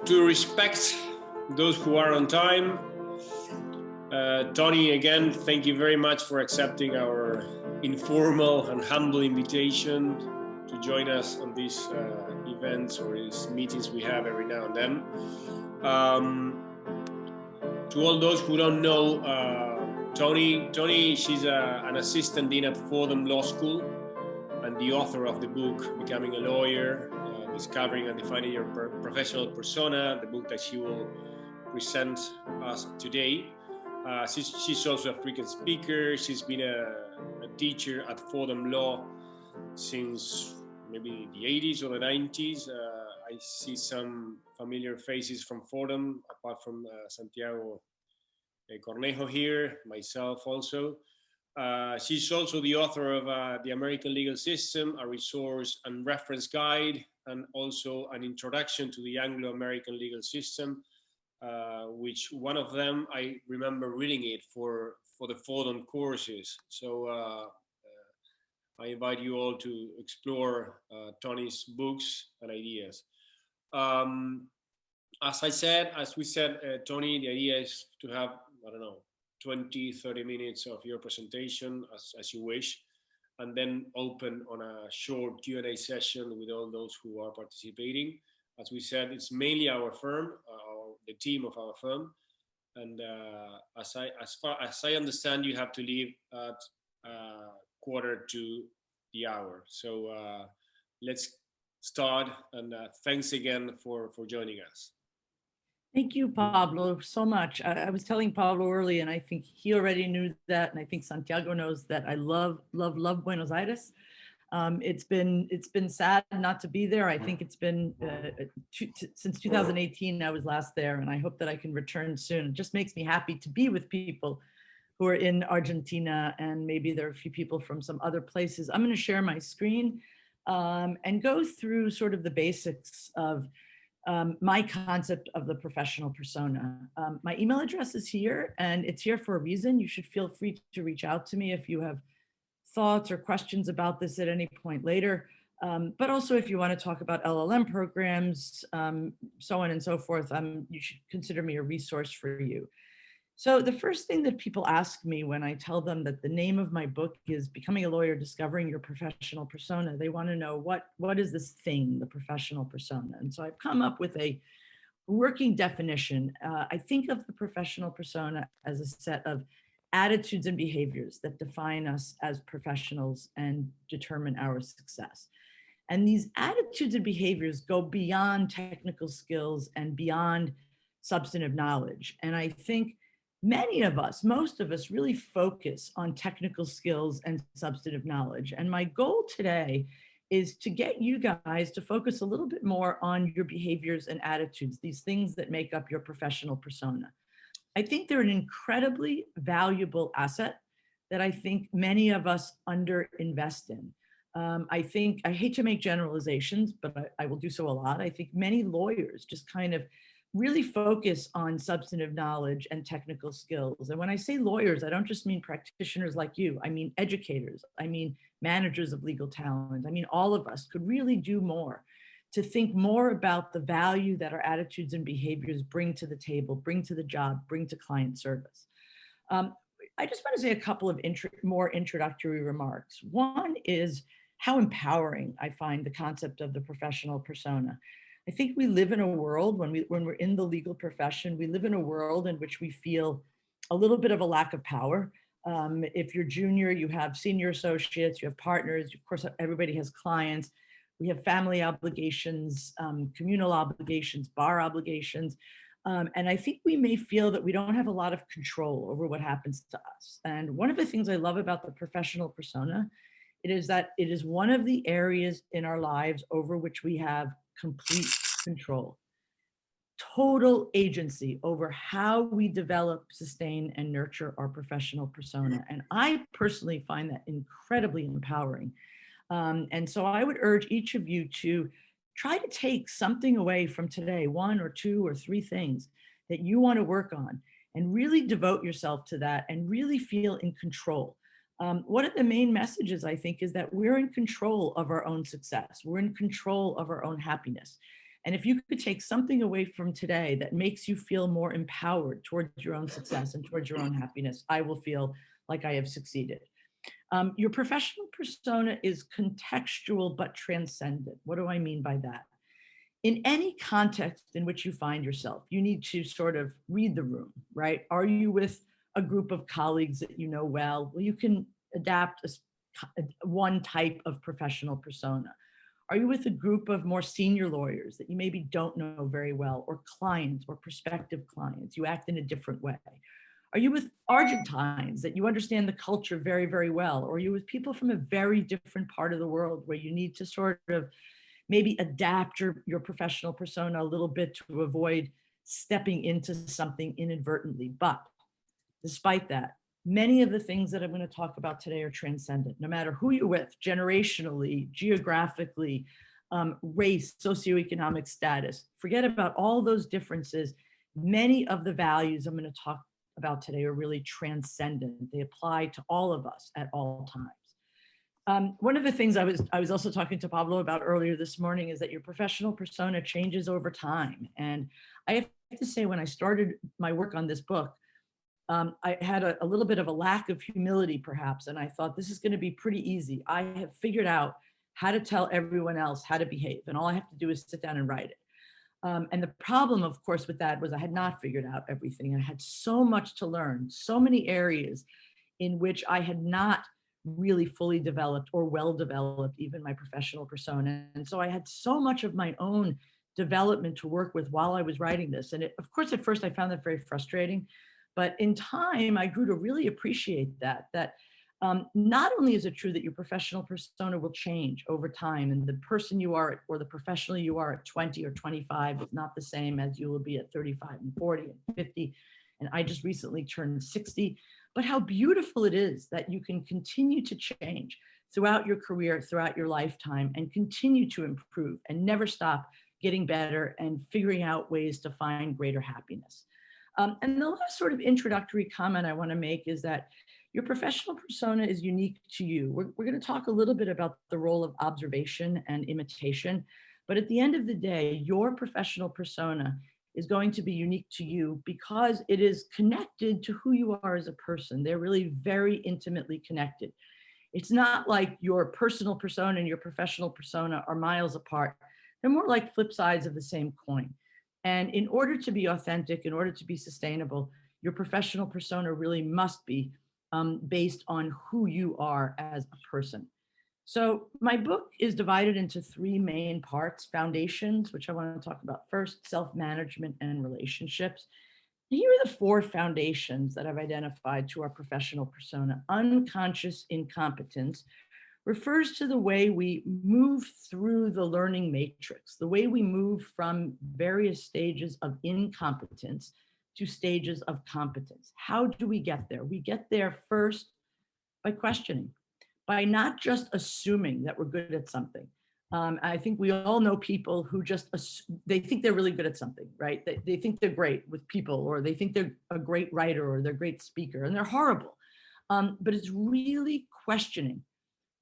To respect those who are on time, Toni, again, thank you very much for accepting our informal and humble invitation to join us on these events or these meetings we have every now and then. To all those who don't know, Toni, she's an assistant dean at Fordham Law School and the author of the book, Becoming a Lawyer, Discovering and Defining Your Professional Persona, the book that she will present us today. She's also a frequent speaker. She's been a teacher at Fordham Law since maybe the 80s or the 90s. I see some familiar faces from Fordham, apart from Santiago Cornejo here, myself also. She's also the author of the American Legal System, a resource and reference guide, and also an introduction to the Anglo-American Legal System, which one of them, I remember reading it for the Fordham courses. So I invite you all to explore Toni's books and ideas. As we said, Toni, the idea is to have, 20, 30 minutes of your presentation as you wish, and then open on a short Q&A session with all those who are participating. As we said, it's mainly our firm, the team of our firm. And as far as I understand, you have to leave at 1:45. So let's start, and thanks again for joining us. Thank you, Pablo, so much. I was telling Pablo early, and I think he already knew that, and I think Santiago knows that I love Buenos Aires. It's been sad not to be there. I think it's been since 2018 I was last there, and I hope that I can return soon. It just makes me happy to be with people who are in Argentina, and maybe there are a few people from some other places. I'm going to share my screen and go through sort of the basics of my concept of the professional persona. My email address is here, and it's here for a reason. You should feel free to reach out to me if you have thoughts or questions about this at any point later. But also if you want to talk about LLM programs, so on and so forth, you should consider me a resource for you. So the first thing that people ask me when I tell them that the name of my book is Becoming a Lawyer, Discovering Your Professional Persona, they want to know what is this thing, the professional persona? And so I've come up with a working definition. I think of the professional persona as a set of attitudes and behaviors that define us as professionals and determine our success. And these attitudes and behaviors go beyond technical skills and beyond substantive knowledge. And I think many of us, most of us, really focus on technical skills and substantive knowledge. And my goal today is to get you guys to focus a little bit more on your behaviors and attitudes, these things that make up your professional persona. I think they're an incredibly valuable asset that I think many of us underinvest in. I hate to make generalizations, but I will do so a lot. I think many lawyers just kind of really focus on substantive knowledge and technical skills. And when I say lawyers, I don't just mean practitioners like you. I mean educators. I mean managers of legal talent. I mean, all of us could really do more to think more about the value that our attitudes and behaviors bring to the table, bring to the job, bring to client service. I just want to say a couple of more introductory remarks. One is how empowering I find the concept of the professional persona. I think we live in a world, when we're in the legal profession, we live in a world in which we feel a little bit of a lack of power. If you're junior, you have senior associates, you have partners, of course, everybody has clients. We have family obligations, communal obligations, bar obligations. And I think we may feel that we don't have a lot of control over what happens to us. And one of the things I love about the professional persona, it is that it is one of the areas in our lives over which we have complete control, total agency over how we develop, sustain, and nurture our professional persona. And I personally find that incredibly empowering. And so I would urge each of you to try to take something away from today, 1 or 2 or 3 things that you want to work on, and really devote yourself to that and really feel in control. One of the main messages, I think, is that we're in control of our own success. We're in control of our own happiness. And if you could take something away from today that makes you feel more empowered towards your own success and towards your own happiness, I will feel like I have succeeded. Your professional persona is contextual but transcendent. What do I mean by that? In any context in which you find yourself, you need to sort of read the room, right? Are you with a group of colleagues that you know well? Well, you can adapt one type of professional persona. Are you with a group of more senior lawyers that you maybe don't know very well, or clients or prospective clients? You act in a different way. Are you with Argentines that you understand the culture very, very well? Or are you with people from a very different part of the world where you need to sort of maybe adapt your professional persona a little bit to avoid stepping into something inadvertently? But despite that, many of the things that I'm going to talk about today are transcendent, no matter who you're with, generationally, geographically, race, socioeconomic status. Forget about all those differences. Many of the values I'm going to talk about today are really transcendent. They apply to all of us at all times. One of the things I was also talking to Pablo about earlier this morning is that your professional persona changes over time. And I have to say, when I started my work on this book, I had a little bit of a lack of humility, perhaps. And I thought, this is going to be pretty easy. I have figured out how to tell everyone else how to behave. And all I have to do is sit down and write it. And the problem, of course, with that was I had not figured out everything. I had so much to learn, so many areas in which I had not really fully developed or well developed even my professional persona. And so I had so much of my own development to work with while I was writing this. And of course, at first I found that very frustrating, but in time I grew to really appreciate that not only is it true that your professional persona will change over time, and the person you are or the professional you are at 20 or 25 is not the same as you will be at 35 and 40 and 50. And I just recently turned 60, but how beautiful it is that you can continue to change throughout your career, throughout your lifetime, and continue to improve and never stop getting better and figuring out ways to find greater happiness. And the last sort of introductory comment I want to make is that your professional persona is unique to you. We're going to talk a little bit about the role of observation and imitation, but at the end of the day, your professional persona is going to be unique to you because it is connected to who you are as a person. They're really very intimately connected. It's not like your personal persona and your professional persona are miles apart. They're more like flip sides of the same coin. And in order to be authentic, in order to be sustainable, your professional persona really must be based on who you are as a person. So my book is divided into three main parts: foundations, which I want to talk about first, self-management, and relationships. Here are the four foundations that I've identified to our professional persona. Unconscious incompetence refers to the way we move through the learning matrix, the way we move from various stages of incompetence to stages of competence. How do we get there? We get there first by questioning, by not just assuming that we're good at something. I think we all know people who just, they think they're really good at something, right? They think they're great with people, or they think they're a great writer, or they're a great speaker, and they're horrible. But it's really questioning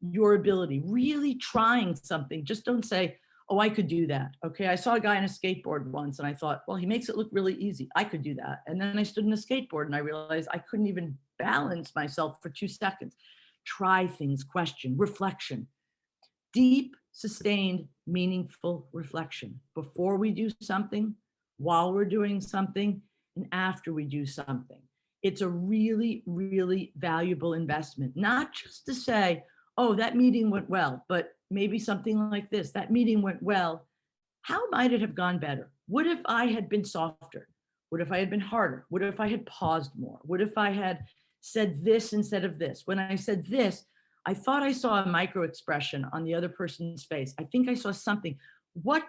your ability, really trying something. Just don't say, oh, I could do that. Okay, I saw a guy on a skateboard once and I thought, well, he makes it look really easy. I could do that. And then I stood in a skateboard and I realized I couldn't even balance myself for 2 seconds. Try things, question, reflection, deep, sustained, meaningful reflection before we do something, while we're doing something, and after we do something. It's a really, really valuable investment, not just to say, oh, that meeting went well, but maybe something like this: that meeting went well. How might it have gone better? What if I had been softer? What if I had been harder? What if I had paused more? What if I had said this instead of this? When I said this, I thought I saw a micro expression on the other person's face. I think I saw something. What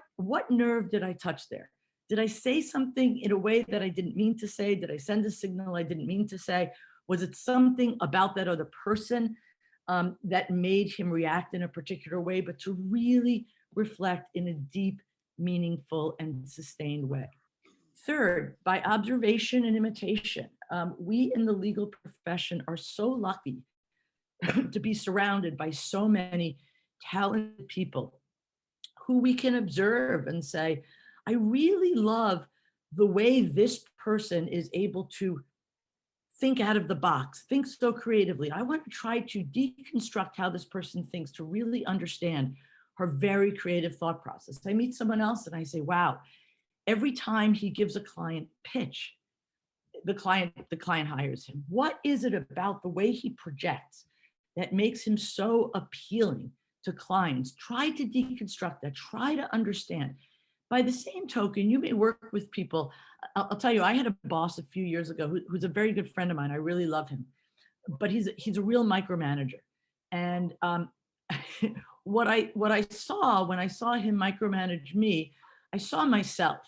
nerve did I touch there? Did I say something in a way that I didn't mean to say? Did I send a signal I didn't mean to say? Was it something about that other person that made him react in a particular way? But to really reflect in a deep, meaningful, and sustained way. Third, by observation and imitation. We in the legal profession are so lucky to be surrounded by so many talented people who we can observe and say, I really love the way this person is able to think out of the box, think so creatively. I want to try to deconstruct how this person thinks to really understand her very creative thought process. I meet someone else and I say, wow, every time he gives a client pitch, the client hires him. What is it about the way he projects that makes him so appealing to clients? Try to deconstruct that, try to understand. By the same token, you may work with people. I'll tell you, I had a boss a few years ago who's a very good friend of mine. I really love him, but he's a real micromanager. And what I saw when I saw him micromanage me, I saw myself,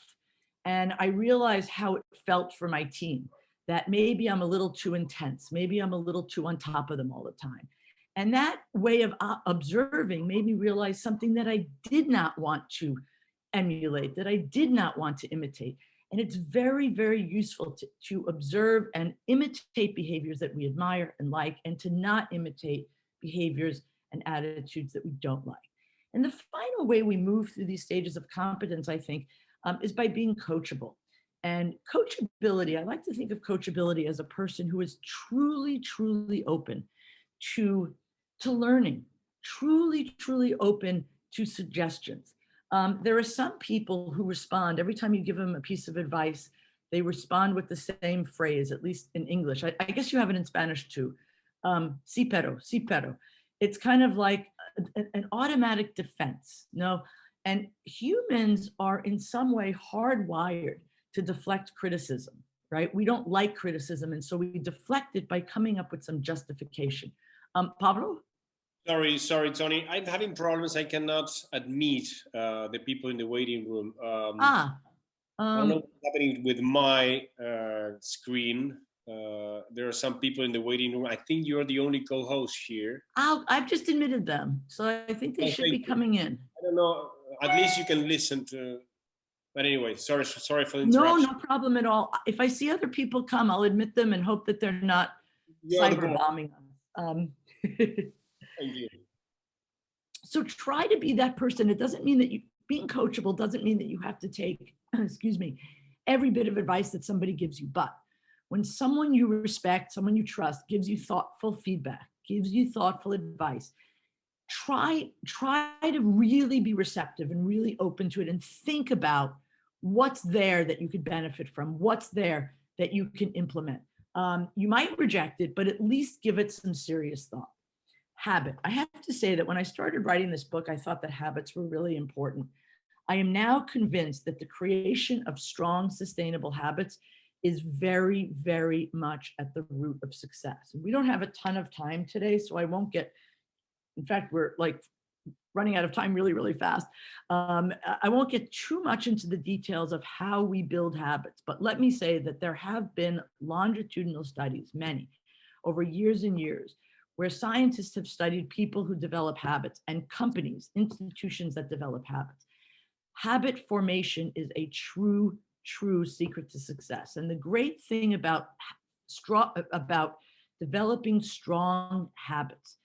and I realized how it felt for my team. That maybe I'm a little too intense, maybe I'm a little too on top of them all the time. And that way of observing made me realize something that I did not want to emulate, that I did not want to imitate. And it's very, very useful to observe and imitate behaviors that we admire and like, and to not imitate behaviors and attitudes that we don't like. And the final way we move through these stages of competence, I think, is by being coachable. And coachability, I like to think of coachability as a person who is truly, truly open to learning, truly, truly open to suggestions. There are some people who respond every time you give them a piece of advice, they respond with the same phrase, at least in English. I guess you have it in Spanish too. Sí, pero. It's kind of like an automatic defense, no? And humans are in some way hardwired to deflect criticism, right? We don't like criticism, and so we deflect it by coming up with some justification. Pablo? Sorry, Tony. I'm having problems. I cannot admit the people in the waiting room. I don't know what's happening with my screen. There are some people in the waiting room. I think you're the only co-host here. I've just admitted them, so I think they should be coming in. I don't know. At least you can listen to. But anyway, sorry for the interruption. No problem at all. If I see other people come, I'll admit them and hope that they're not cyber bombing us. Thank you. So try to be that person. It doesn't mean that being coachable doesn't mean that you have to take, excuse me, every bit of advice that somebody gives you. But when someone you respect, someone you trust, gives you thoughtful feedback, gives you thoughtful advice, try to really be receptive and really open to it and think about what's there that you could benefit from, what's there that you can implement. You might reject it, but at least give it some serious thought. Habit. I have to say that when I started writing this book, I thought that habits were really important. I am now convinced that the creation of strong, sustainable habits is very, very much at the root of success. And we don't have a ton of time today, so I won't get, in fact, we're like running out of time really, really fast. I won't get too much into the details of how we build habits, but let me say that there have been longitudinal studies, many, over years and years, where scientists have studied people who develop habits and companies, institutions that develop habits. Habit formation is a true secret to success. And the great thing about developing strong habits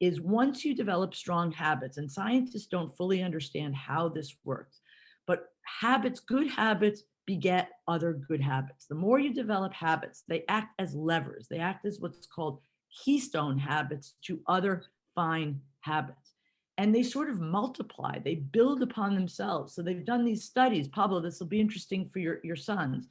is once you develop strong habits, and scientists don't fully understand how this works, but good habits beget other good habits. The more you develop habits, they act as levers. They act as what's called keystone habits to other fine habits. And they sort of multiply, they build upon themselves. So they've done these studies. Pablo, this will be interesting for your sons.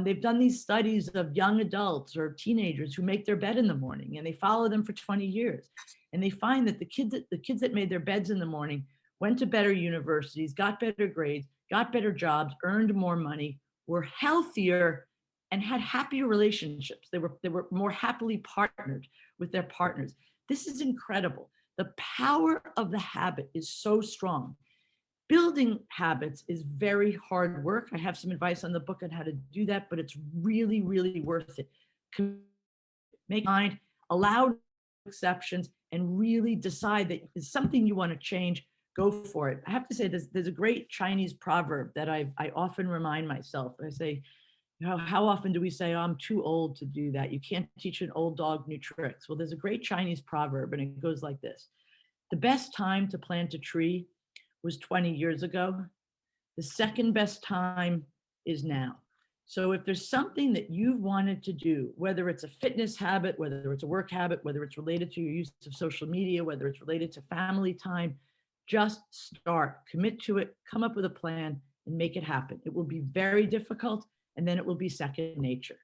They've done these studies of young adults or teenagers who make their bed in the morning, and they follow them for 20 years. And they find that the kids that made their beds in the morning went to better universities, got better grades, got better jobs, earned more money, were healthier, and had happier relationships. They were more happily partnered with their partners. This is incredible. The power of the habit is so strong. Building habits is very hard work. I have some advice on the book on how to do that, but it's really, really worth it. Make mind, allow exceptions, and really decide that it's something you want to change. Go for it. I have to say, there's a great Chinese proverb that I often remind myself. I say, how often do we say, oh, I'm too old to do that? You can't teach an old dog new tricks. Well, there's a great Chinese proverb, and it goes like this. The best time to plant a tree was 20 years ago. The second best time is now. So if there's something that you've wanted to do, whether it's a fitness habit, whether it's a work habit, whether it's related to your use of social media, whether it's related to family time, just start, commit to it, come up with a plan and make it happen. It will be very difficult, and then it will be second nature.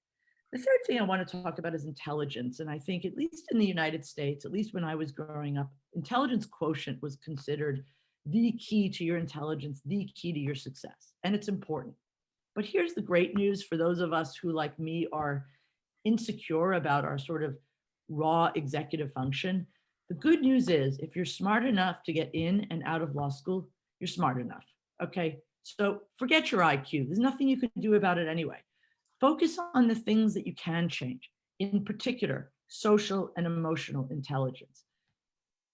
The third thing I want to talk about is intelligence. And I think, at least in the United States, at least when I was growing up, intelligence quotient was considered the key to your intelligence, the key to your success. And it's important. But here's the great news for those of us who, like me, are insecure about our sort of raw executive function. The good news is, if you're smart enough to get in and out of law school, you're smart enough. Okay. So forget your IQ. There's nothing you can do about it anyway. Focus on the things that you can change, in particular, social and emotional intelligence.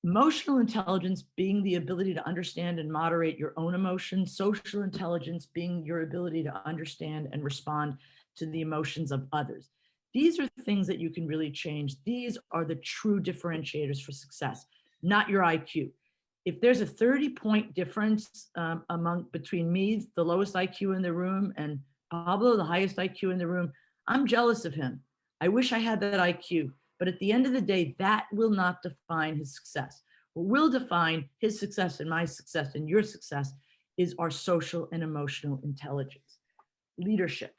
Emotional intelligence being the ability to understand and moderate your own emotions, social intelligence being your ability to understand and respond to the emotions of others. These are things that you can really change. These are the true differentiators for success, not your IQ. If there's a 30-point difference between me, the lowest IQ in the room, and Pablo, the highest IQ in the room, I'm jealous of him. I wish I had that IQ. But at the end of the day, that will not define his success. What will define his success and my success and your success is our social and emotional intelligence. Leadership.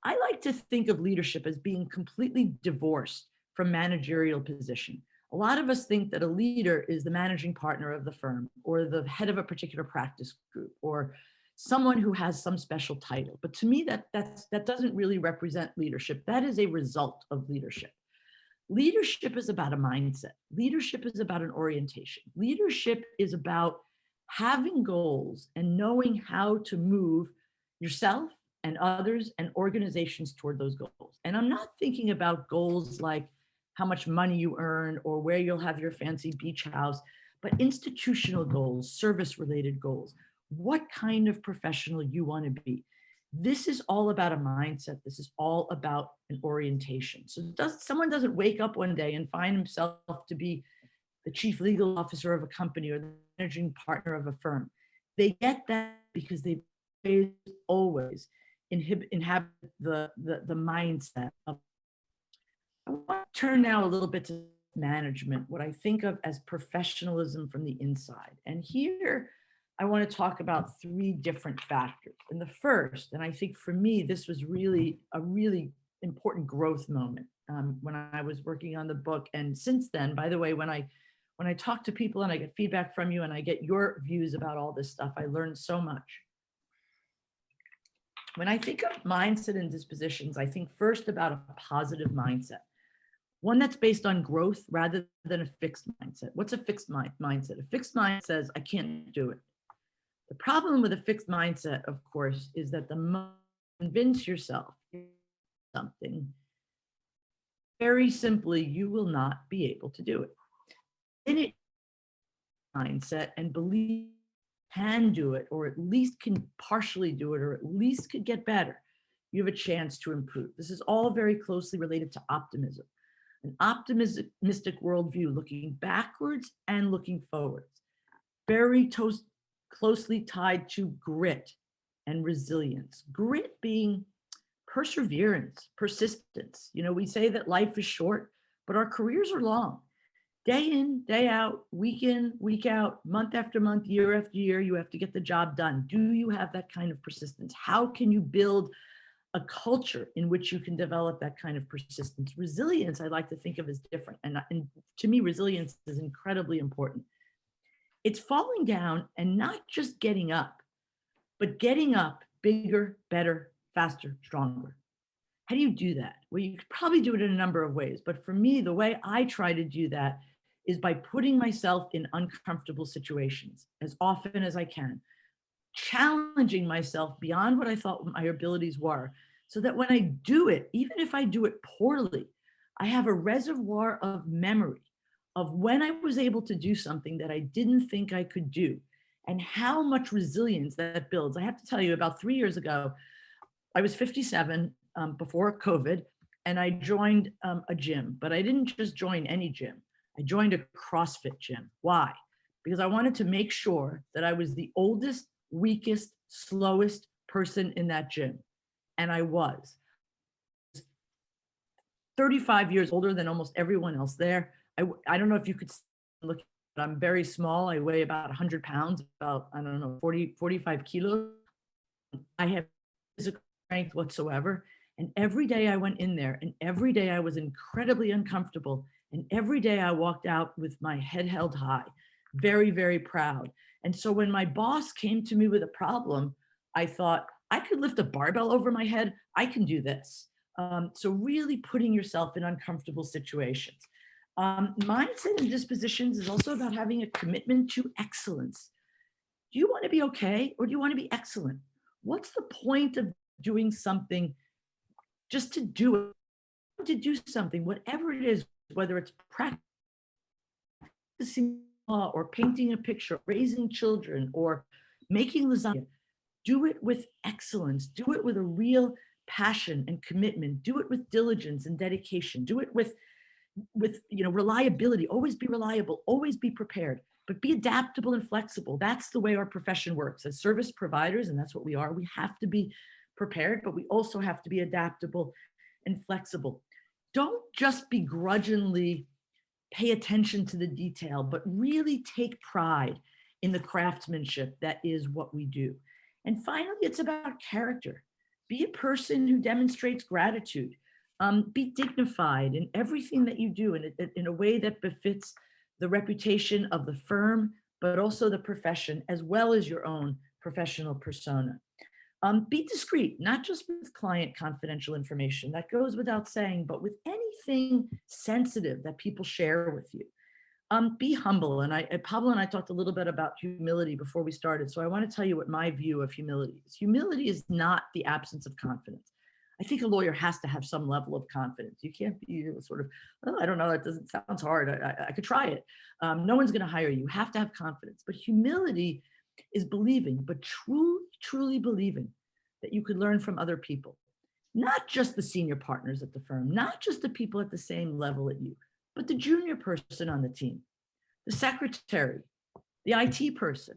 I like to think of leadership as being completely divorced from managerial position. A lot of us think that a leader is the managing partner of the firm, or the head of a particular practice group, or someone who has some special title. But to me, that doesn't really represent leadership. That is a result of leadership. Leadership is about a mindset. Leadership is about an orientation. Leadership is about having goals and knowing how to move yourself and others and organizations toward those goals. And I'm not thinking about goals like how much money you earn or where you'll have your fancy beach house, but institutional goals, service-related goals. What kind of professional you want to be. This is all about a mindset. This is all about an orientation. So someone doesn't wake up one day and find himself to be the chief legal officer of a company or the managing partner of a firm. They get that because they always inhabit the mindset of. I want to turn now a little bit to management, what I think of as professionalism from the inside. And here, I want to talk about three different factors. And the first, and I think for me, this was really a really important growth moment when I was working on the book. And since then, by the way, when I talk to people and I get feedback from you and I get your views about all this stuff, I learned so much. When I think of mindset and dispositions, I think first about a positive mindset. One that's based on growth rather than a fixed mindset. What's a fixed mindset? A fixed mind says, I can't do it. The problem with a fixed mindset, of course, is that the moment you convince yourself something, very simply, you will not be able to do it. In it, mindset and believe you can do it, or at least can partially do it, or at least could get better, you have a chance to improve. This is all very closely related to optimism. An optimistic worldview, looking backwards and looking forwards. Very closely tied to grit and resilience. Grit being perseverance, persistence. You know, we say that life is short, but our careers are long. Day in, day out, week in, week out, month after month, year after year, you have to get the job done. Do you have that kind of persistence? How can you build a culture in which you can develop that kind of persistence? Resilience, I like to think of as different. And to me, resilience is incredibly important. It's falling down and not just getting up, but getting up bigger, better, faster, stronger. How do you do that? Well, you could probably do it in a number of ways. But for me, the way I try to do that is by putting myself in uncomfortable situations as often as I can, challenging myself beyond what I thought my abilities were, so that when I do it, even if I do it poorly, I have a reservoir of memory of when I was able to do something that I didn't think I could do, and how much resilience that builds. I have to tell you, about 3 years ago, I was 57 before COVID, and I joined a gym, but I didn't just join any gym. I joined a CrossFit gym. Why? Because I wanted to make sure that I was the oldest weakest, slowest person in that gym. And I was 35 years older than almost everyone else there. I don't know if you could look, but I'm very small. I weigh about 100 pounds, about, I don't know, 45 kilos. I have physical strength whatsoever. And every day I went in there, and every day I was incredibly uncomfortable. And every day I walked out with my head held high, very, very proud. And so when my boss came to me with a problem, I thought, I could lift a barbell over my head. I can do this. So really putting yourself in uncomfortable situations. Mindset and dispositions is also about having a commitment to excellence. Do you want to be okay, or do you want to be excellent? What's the point of doing something just to do it? To do something, whatever it is, whether it's practicing law or painting a picture, raising children, or making lasagna, do it with excellence. Do it with a real passion and commitment. Do it with diligence and dedication. Do it with reliability. Always be reliable. Always be prepared. But be adaptable and flexible. That's the way our profession works. As service providers, and that's what we are, we have to be prepared, but we also have to be adaptable and flexible. Don't just begrudgingly pay attention to the detail, but really take pride in the craftsmanship that is what we do. And finally, it's about character. Be a person who demonstrates gratitude. Be dignified in everything that you do in a way that befits the reputation of the firm, but also the profession, as well as your own professional persona. Be discreet, not just with client confidential information, that goes without saying, but with anything sensitive that people share with you. Be humble. And Pablo and I talked a little bit about humility before we started. So I want to tell you what my view of humility is. Humility is not the absence of confidence. I think a lawyer has to have some level of confidence. You can't be sort of, oh, I don't know, that sounds hard. I could try it. No one's going to hire you. You have to have confidence. But humility is believing, but truly believing that you could learn from other people, not just the senior partners at the firm, not just the people at the same level at you, but the junior person on the team, the secretary, the IT person,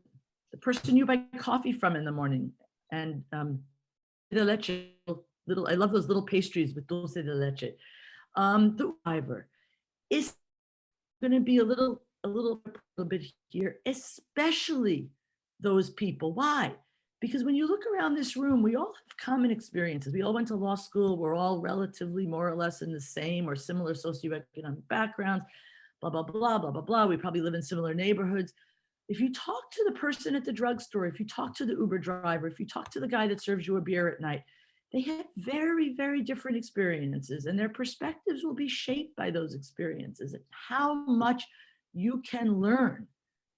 the person you buy coffee from in the morning, and the leche, I love those little pastries with dulce de leche. The driver is going to be a little bit here, especially those people. Why? Because when you look around this room, we all have common experiences. We all went to law school. We're all relatively more or less in the same or similar socioeconomic backgrounds, blah, blah, blah, blah, blah, blah. We probably live in similar neighborhoods. If you talk to the person at the drugstore, if you talk to the Uber driver, if you talk to the guy that serves you a beer at night, they have very, very different experiences, and their perspectives will be shaped by those experiences and how much you can learn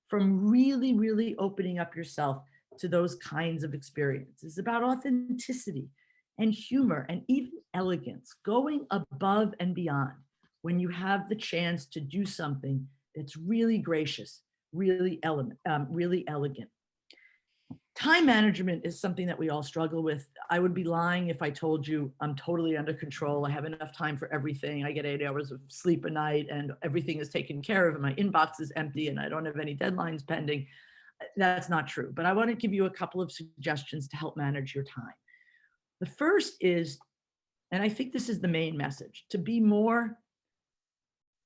from really, really opening up yourself to those kinds of experiences. It's about authenticity and humor and even elegance, going above and beyond when you have the chance to do something that's really gracious, really elegant. Time management is something that we all struggle with. I would be lying if I told you I'm totally under control. I have enough time for everything. I get 8 hours of sleep a night and everything is taken care of and my inbox is empty and I don't have any deadlines pending. That's not true, but I want to give you a couple of suggestions to help manage your time. The first is, and I think this is the main message, to be more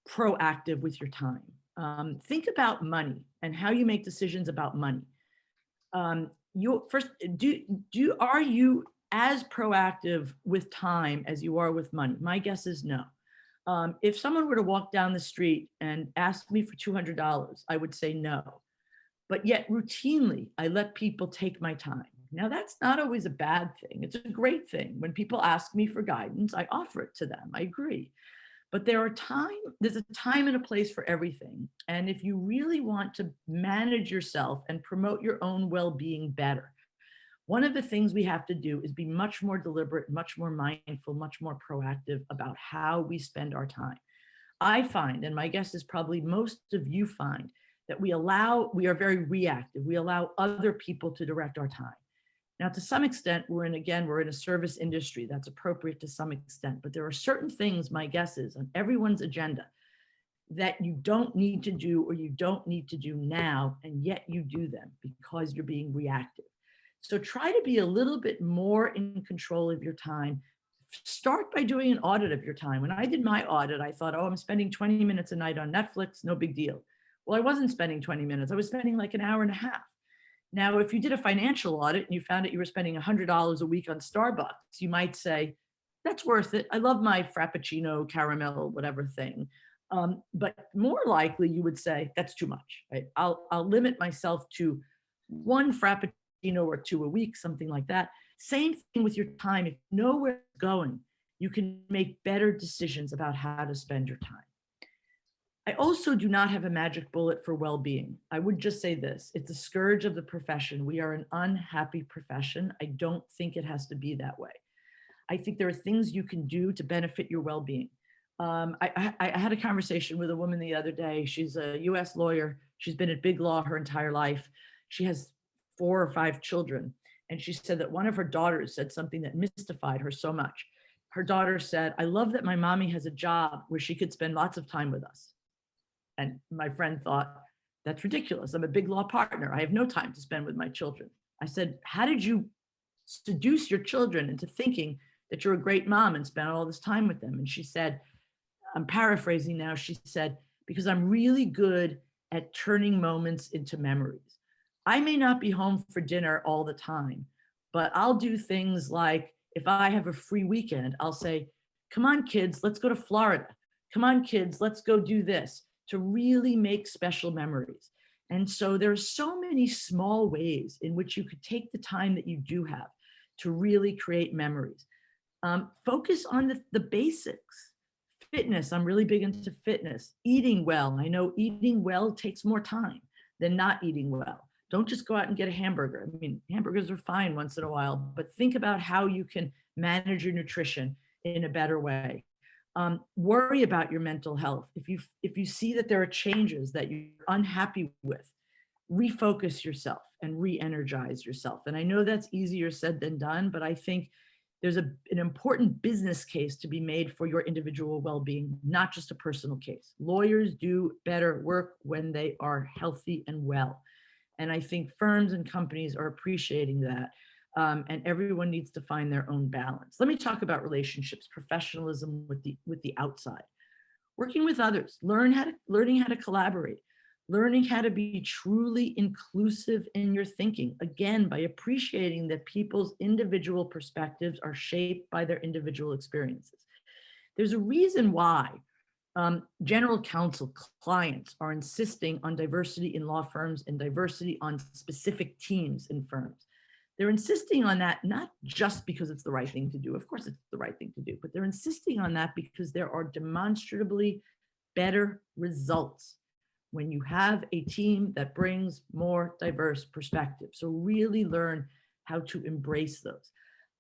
proactive with your time. Think about money and how you make decisions about money. Are you as proactive with time as you are with money? My guess is no. If someone were to walk down the street and ask me for $200, I would say no. But yet routinely, I let people take my time. Now, that's not always a bad thing. It's a great thing. When people ask me for guidance, I offer it to them. I agree. But there's a time and a place for everything. And if you really want to manage yourself and promote your own well-being better, one of the things we have to do is be much more deliberate, much more mindful, much more proactive about how we spend our time. I find, and my guess is probably most of you find, that we are very reactive. We allow other people to direct our time. Now, to some extent, we're in a service industry. That's appropriate to some extent, but there are certain things, my guess is, on everyone's agenda that you don't need to do or you don't need to do now, and yet you do them because you're being reactive. So try to be a little bit more in control of your time. Start by doing an audit of your time. When I did my audit, I thought, oh, I'm spending 20 minutes a night on Netflix, no big deal. Well, I wasn't spending 20 minutes. I was spending like an hour and a half. Now, if you did a financial audit and you found out you were spending $100 a week on Starbucks, you might say, that's worth it. I love my Frappuccino, caramel, whatever thing. But more likely you would say, that's too much, right? I'll limit myself to one Frappuccino or two a week, something like that. Same thing with your time. If you know where it's going, you can make better decisions about how to spend your time. I also do not have a magic bullet for well-being. I would just say this, it's a scourge of the profession. We are an unhappy profession. I don't think it has to be that way. I think there are things you can do to benefit your well-being. I had a conversation with a woman the other day. She's a US lawyer. She's been at big law her entire life. She has 4 or 5 children. And she said that one of her daughters said something that mystified her so much. Her daughter said, I love that my mommy has a job where she could spend lots of time with us. And my friend thought, that's ridiculous. I'm a big law partner. I have no time to spend with my children. I said, how did you seduce your children into thinking that you're a great mom and spend all this time with them? And she said, I'm paraphrasing now, she said, because I'm really good at turning moments into memories. I may not be home for dinner all the time, but I'll do things like, if I have a free weekend, I'll say, come on, kids, let's go to Florida. Come on, kids, let's go do this, to really make special memories. And so there's so many small ways in which you could take the time that you do have to really create memories. Focus on the basics. Fitness, I'm really big into fitness. Eating well, I know eating well takes more time than not eating well. Don't just go out and get a hamburger. I mean, hamburgers are fine once in a while, but think about how you can manage your nutrition in a better way. Worry about your mental health. If you see that there are changes that you're unhappy with, refocus yourself and re-energize yourself. And I know that's easier said than done, but I think there's an important business case to be made for your individual well-being, not just a personal case. Lawyers do better work when they are healthy and well. And I think firms and companies are appreciating that. And everyone needs to find their own balance. Let me talk about relationships, professionalism with the outside. Working with others, learning how to collaborate, learning how to be truly inclusive in your thinking, again, by appreciating that people's individual perspectives are shaped by their individual experiences. There's a reason why general counsel clients are insisting on diversity in law firms and diversity on specific teams in firms. They're insisting on that, not just because it's the right thing to do. Of course, it's the right thing to do, but they're insisting on that because there are demonstrably better results when you have a team that brings more diverse perspectives. So really learn how to embrace those.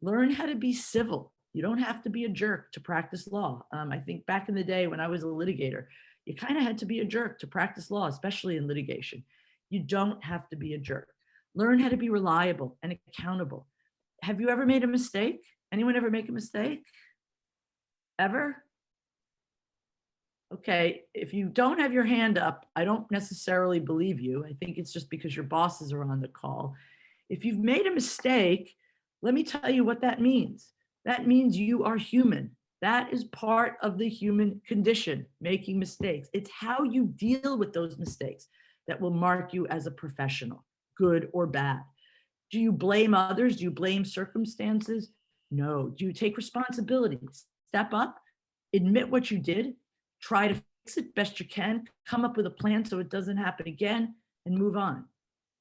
Learn how to be civil. You don't have to be a jerk to practice law. I think back in the day when I was a litigator, you kind of had to be a jerk to practice law, especially in litigation. You don't have to be a jerk. Learn how to be reliable and accountable. Have you ever made a mistake? Anyone ever make a mistake? Ever? Okay, if you don't have your hand up, I don't necessarily believe you. I think it's just because your bosses are on the call. If you've made a mistake, let me tell you what that means. That means you are human. That is part of the human condition, making mistakes. It's how you deal with those mistakes that will mark you as a professional, good or bad. Do you blame others? Do you blame circumstances? No. Do you take responsibility? Step up, admit what you did, try to fix it best you can, come up with a plan so it doesn't happen again, and move on.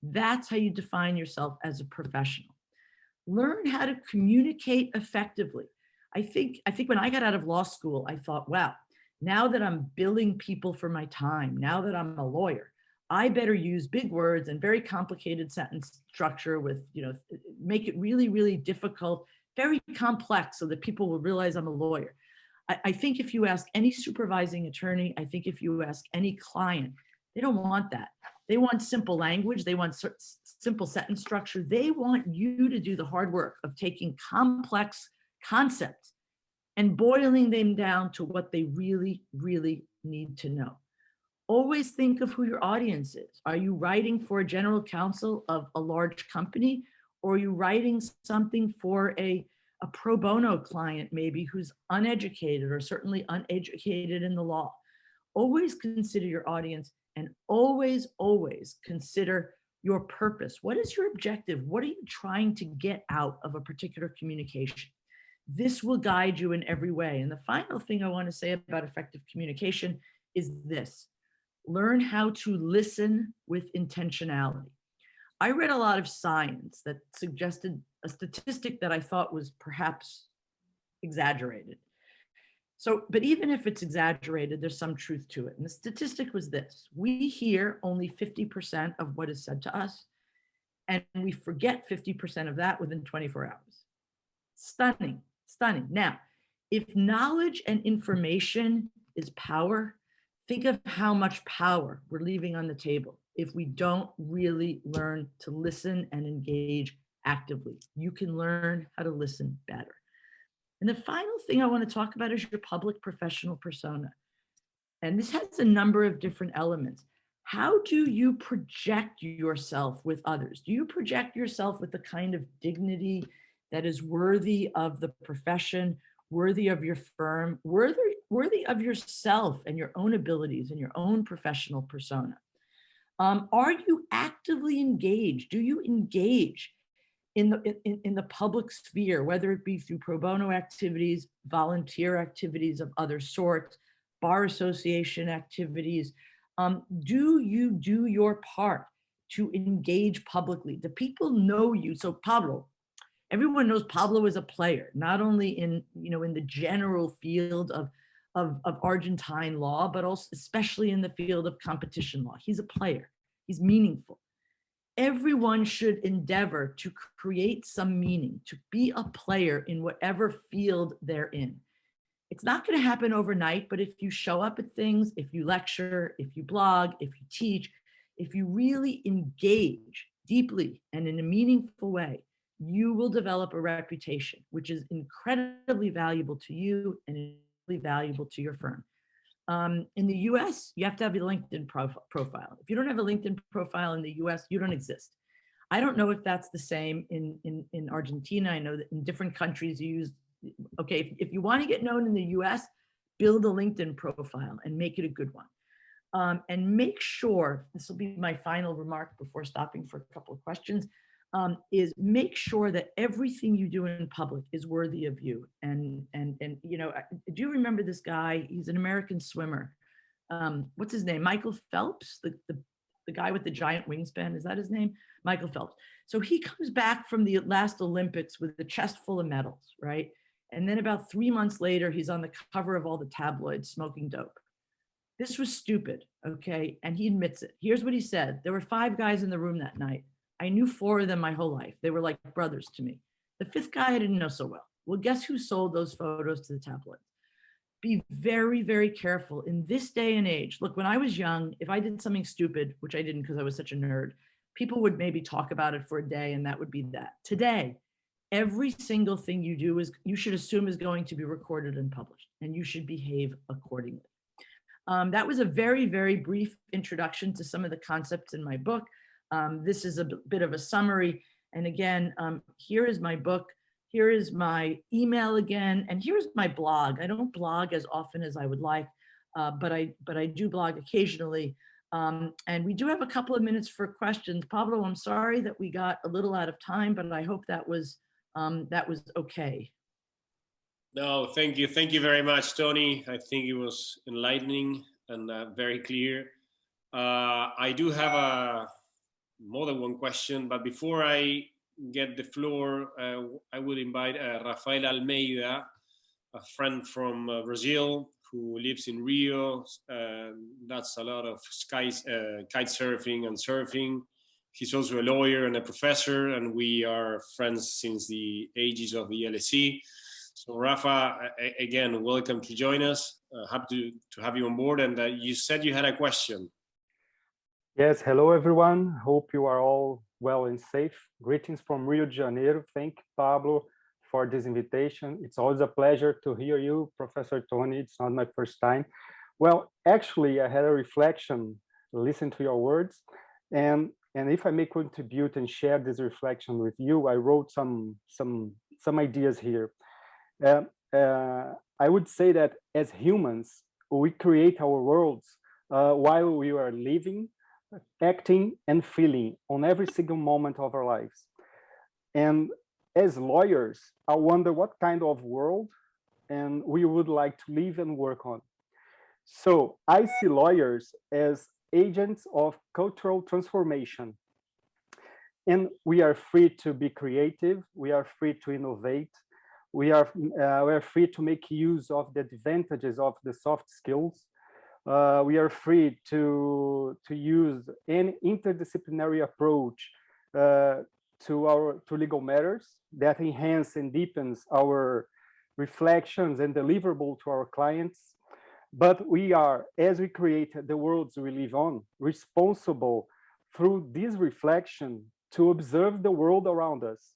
That's how you define yourself as a professional. Learn how to communicate effectively. I think when I got out of law school, I thought, wow, now that I'm billing people for my time, now that I'm a lawyer, I better use big words and very complicated sentence structure with, make it really, really difficult, very complex so that people will realize I'm a lawyer. I think if you ask any supervising attorney, I think if you ask any client, they don't want that. They want simple language. They want simple sentence structure. They want you to do the hard work of taking complex concepts and boiling them down to what they really, really need to know. Always think of who your audience is. Are you writing for a general counsel of a large company, Or are you writing something for a pro bono client, maybe who's uneducated or certainly uneducated in the law? Always consider your audience, and always, always consider your purpose. What is your objective? What are you trying to get out of a particular communication? This will guide you in every way. And the final thing I want to say about effective communication is this: learn how to listen with intentionality. I read a lot of science that suggested a statistic that I thought was perhaps exaggerated. So, but even if it's exaggerated, there's some truth to it. And the statistic was this: we hear only 50% of what is said to us, and we forget 50% of that within 24 hours. Stunning, stunning. Now, if knowledge and information is power, think of how much power we're leaving on the table if we don't really learn to listen and engage actively. You can learn how to listen better. And the final thing I want to talk about is your public professional persona. And this has a number of different elements. How do you project yourself with others? Do you project yourself with the kind of dignity that is worthy of the profession, worthy of your firm, worthy of yourself and your own abilities and your own professional persona? Are you actively engaged? Do you engage in the public sphere, whether it be through pro bono activities, volunteer activities of other sorts, bar association activities? Do you do your part to engage publicly? Do people know you? So Pablo, everyone knows Pablo is a player, not only in the general field of Argentine law, but also especially in the field of competition law. He's a player. He's meaningful. Everyone should endeavor to create some meaning, to be a player in whatever field they're in. It's not going to happen overnight, but if you show up at things, if you lecture, if you blog, if you teach, if you really engage deeply and in a meaningful way, you will develop a reputation, which is incredibly valuable to you and incredibly valuable to your firm. In the US, you have to have a LinkedIn profile. If you don't have a LinkedIn profile in the US, you don't exist. I don't know if that's the same in Argentina. I know that in different countries you use, okay, if you want to get known in the US, build a LinkedIn profile and make it a good one. And make sure, this will be my final remark before stopping for a couple of questions, is make sure that everything you do in public is worthy of you. And do you remember this guy? He's an American swimmer. What's his name? Michael Phelps, the guy with the giant wingspan. Is that his name? Michael Phelps. So he comes back from the last Olympics with a chest full of medals, right? And then about 3 months later, he's on the cover of all the tabloids smoking dope. This was stupid, okay? And he admits it. Here's what he said. There were 5 guys in the room that night. I knew 4 of them my whole life. They were like brothers to me. The 5th guy I didn't know so well. Well, guess who sold those photos to the tabloids? Be very, very careful in this day and age. Look, when I was young, if I did something stupid, which I didn't because I was such a nerd, people would maybe talk about it for a day and that would be that. Today, every single thing you do you should assume is going to be recorded and published, and you should behave accordingly. That was a very, very brief introduction to some of the concepts in my book. This is a bit of a summary. And again, here is my book. Here is my email again. And here's my blog. I don't blog as often as I would like, but I do blog occasionally. And we do have a couple of minutes for questions. Pablo, I'm sorry that we got a little out of time, but I hope that was okay. No, thank you. Thank you very much, Toni. I think it was enlightening and very clear. I do have more than one question, but before I get the floor, I would invite Rafael Almeida, a friend from Brazil who lives in Rio. That's a lot of kite surfing and surfing. He's also a lawyer and a professor, and we are friends since the ages of the LSE. So Rafa, again, welcome to join us. Happy to have you on board. And you said you had a question. Yes, hello everyone. Hope you are all well and safe. Greetings from Rio de Janeiro. Thank Pablo for this invitation. It's always a pleasure to hear you, Professor Toni. It's not my first time. Well, actually, I had a reflection, listen to your words, and And if I may contribute and share this reflection with you, I wrote some ideas here. I would say that as humans, we create our worlds while we are living, acting, and feeling on every single moment of our lives. And as lawyers, I wonder what kind of world and we would like to live and work on. So I see lawyers as agents of cultural transformation. And we are free to be creative, we are free to innovate, we are free to make use of the advantages of the soft skills. We are free to use any interdisciplinary approach to legal matters that enhance and deepens our reflections and deliverable to our clients. But we are, as we create the worlds we live on, responsible through this reflection to observe the world around us.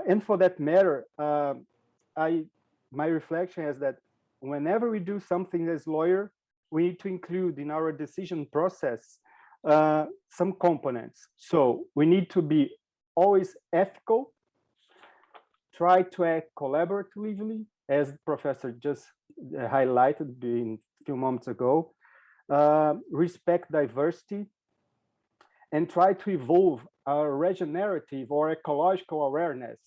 And for that matter, my reflection is that whenever we do something as lawyer, we need to include in our decision process some components. So we need to be always ethical, try to act collaboratively, as the professor just highlighted a few moments ago, respect diversity, and try to evolve our regenerative or ecological awareness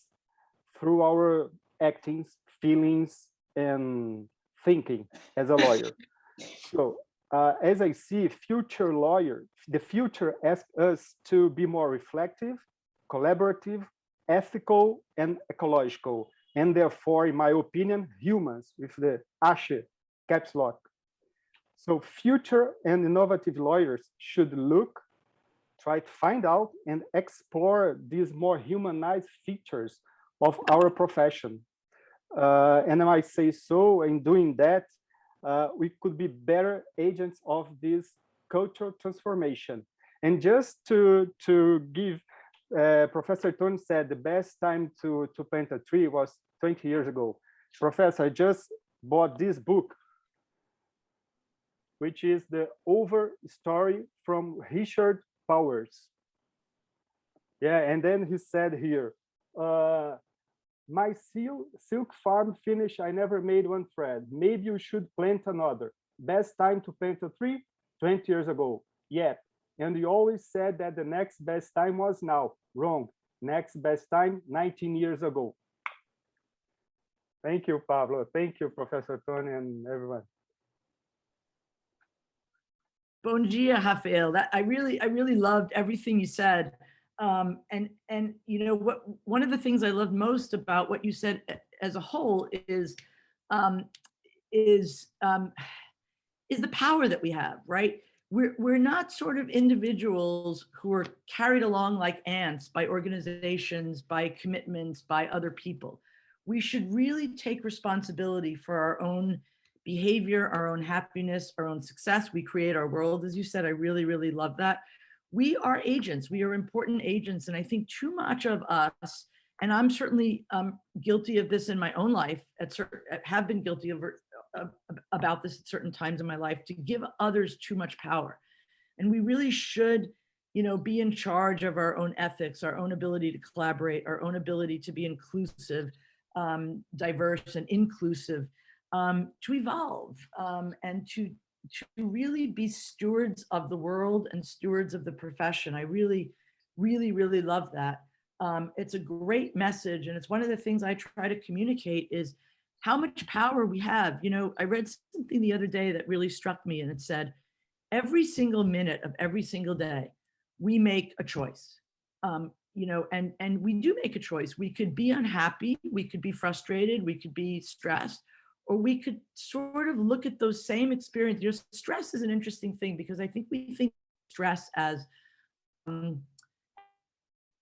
through our actings, feelings, and thinking as a lawyer. So as I see future lawyers, the future asks us to be more reflective, collaborative, ethical, and ecological, and therefore, in my opinion, humans with the ASHE caps lock. So future and innovative lawyers should look, try to find out and explore these more humanized features of our profession. And I say so, in doing that, we could be better agents of this cultural transformation. And just to give, Professor Toni said the best time to plant a tree was 20 years ago. Professor, I just bought this book, which is the Over story from Richard Powers. Yeah, and then he said here, my silk farm finished, I never made one thread. Maybe you should plant another. Best time to plant a tree, 20 years ago. Yeah, and you always said that the next best time was now. Wrong. Next best time, 19 years ago. Thank you, Pablo. Thank you, Professor Toni and everyone. Bom dia, Rafael. I really loved everything you said. And you know what? One of the things I loved most about what you said as a whole is the power that we have, right? We're not sort of individuals who are carried along like ants by organizations, by commitments, by other people. We should really take responsibility for our own behavior, our own happiness, our own success. We create our world. As you said, I really love that. We are agents. We are important agents. And I think too much of us, and I'm certainly guilty of this in my own life, have been guilty of about this at certain times in my life, to give others too much power. And we really should, you know, be in charge of our own ethics, our own ability to collaborate, our own ability to be inclusive, diverse and inclusive, to evolve, and to really be stewards of the world and stewards of the profession. I really love that. It's a great message. And it's one of the things I try to communicate is how much power we have. You know, I read something the other day that really struck me, and it said, every single minute of every single day, we make a choice. You know, and we do make a choice. We could be unhappy, we could be frustrated, we could be stressed, or we could sort of look at those same experiences. You know, stress is an interesting thing because I think we think stress as can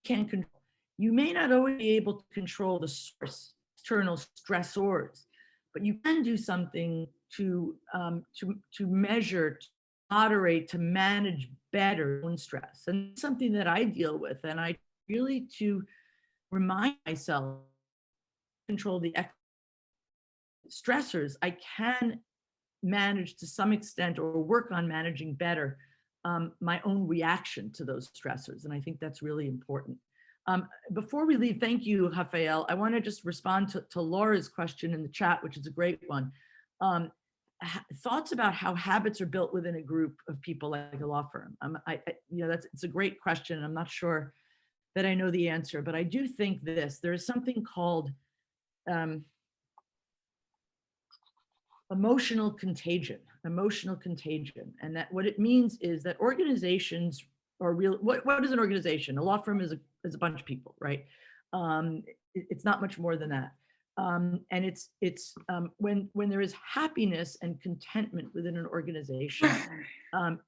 control. You may not always be able to control the source, external stressors, but you can do something to measure, to moderate, to manage better own stress. And something that I deal with, and I really to remind myself, control the stressors I can manage to some extent or work on managing better my own reaction to those stressors. And I think that's really important. Before we leave, thank you, Rafael. I want to just respond to Laura's question in the chat, which is a great one. Thoughts about how habits are built within a group of people like a law firm. It's a great question. I'm not sure that I know the answer, but I do think there is something called emotional contagion. And that what it means is that organizations are real. What is an organization? A law firm is a bunch of people, right? It's not much more than that. And it's when there is happiness and contentment within an organization,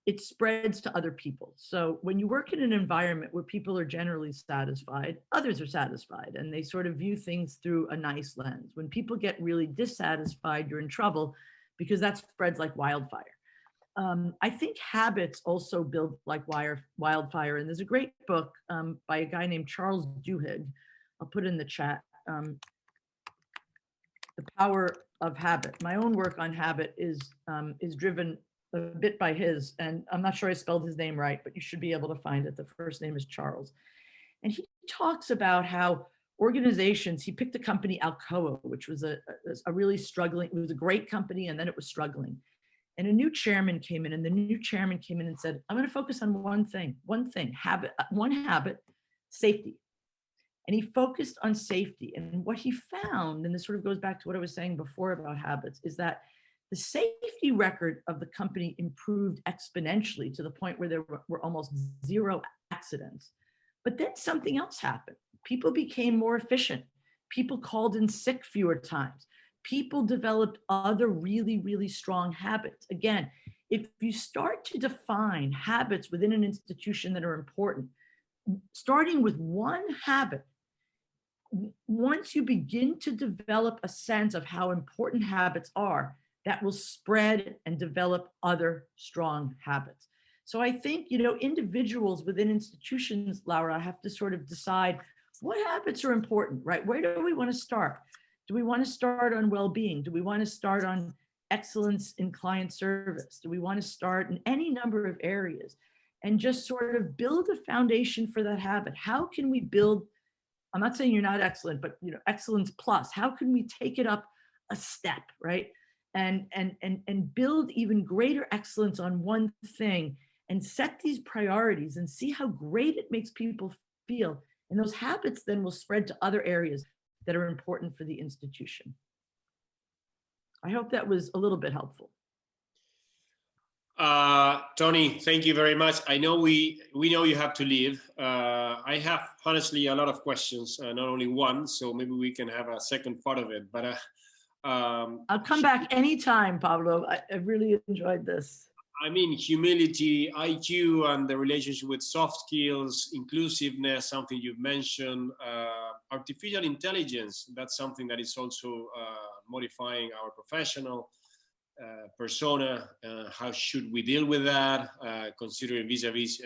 it spreads to other people. So when you work in an environment where people are generally satisfied, others are satisfied, and they sort of view things through a nice lens. When people get really dissatisfied, you're in trouble, because that spreads like wildfire. I think habits also build like wildfire. And there's a great book by a guy named Charles Duhigg. I'll put it in the chat. The Power of Habit. My own work on habit is driven a bit by his, and I'm not sure I spelled his name right, but you should be able to find it. The first name is Charles. And he talks about how organizations, he picked a company, Alcoa, which was a really struggling, it was a great company, and then it was struggling. And a new chairman came in, and the new chairman came in and said, I'm going to focus on one thing, one habit, safety. And he focused on safety. And what he found, and this sort of goes back to what I was saying before about habits, is that the safety record of the company improved exponentially to the point where there were almost zero accidents. But then something else happened. People became more efficient. People called in sick fewer times. People developed other really, really strong habits. Again, if you start to define habits within an institution that are important, starting with one habit, once you begin to develop a sense of how important habits are, that will spread and develop other strong habits. So I think, individuals within institutions, Laura, have to sort of decide what habits are important, right? Where do we want to start? Do we want to start on well-being? Do we want to start on excellence in client service? Do we want to start in any number of areas and just sort of build a foundation for that habit? How can we build, I'm not saying you're not excellent, but excellence plus, how can we take it up a step, right? And build even greater excellence on one thing and set these priorities and see how great it makes people feel. And those habits then will spread to other areas that are important for the institution. I hope that was a little bit helpful. Toni, thank you very much. I know we know you have to leave. I have honestly a lot of questions, not only one, so maybe we can have a second part of it. But I'll come back anytime, Pablo. I really enjoyed this. I mean, humility, IQ, and the relationship with soft skills, inclusiveness, something you've mentioned, artificial intelligence, that's something that is also modifying our professional persona. How should we deal with that, considering vis-a-vis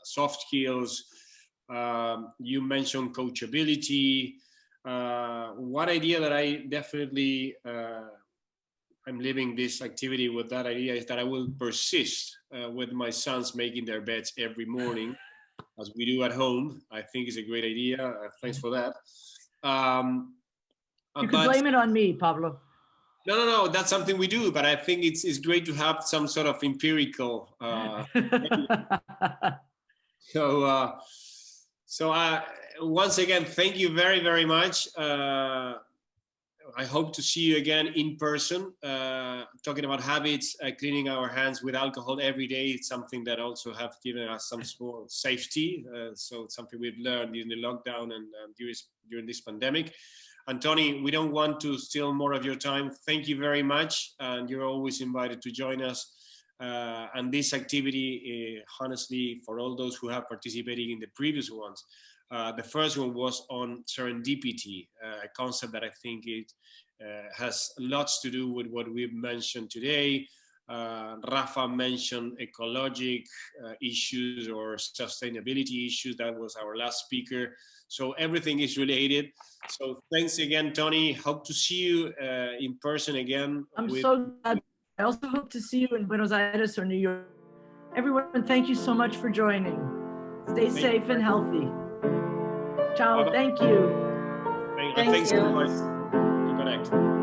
soft skills? You mentioned coachability. One idea that I definitely I'm living this activity with that idea is that I will persist with my sons making their beds every morning, as we do at home. I think it's a great idea. Thanks for that. You can blame it on me, Pablo. No, that's something we do, but I think it's great to have some sort of empirical. So once again, thank you very, very much. I hope to see you again in person, talking about habits, cleaning our hands with alcohol every day. It's something that also have given us some small safety. So it's something we've learned in the lockdown and during this pandemic. And Toni, we don't want to steal more of your time. Thank you very much. And you're always invited to join us. And this activity, honestly, for all those who have participated in the previous ones, the first one was on serendipity, a concept that I think it has lots to do with what we've mentioned today. Rafa mentioned ecologic issues or sustainability issues. That was our last speaker. So everything is related. So thanks again, Toni. Hope to see you in person again. I'm so glad. I also hope to see you in Buenos Aires or New York. Everyone, thank you so much for joining. Stay safe and healthy. Ciao. Bye-bye. Thank you. Thanks you. everybody to connect.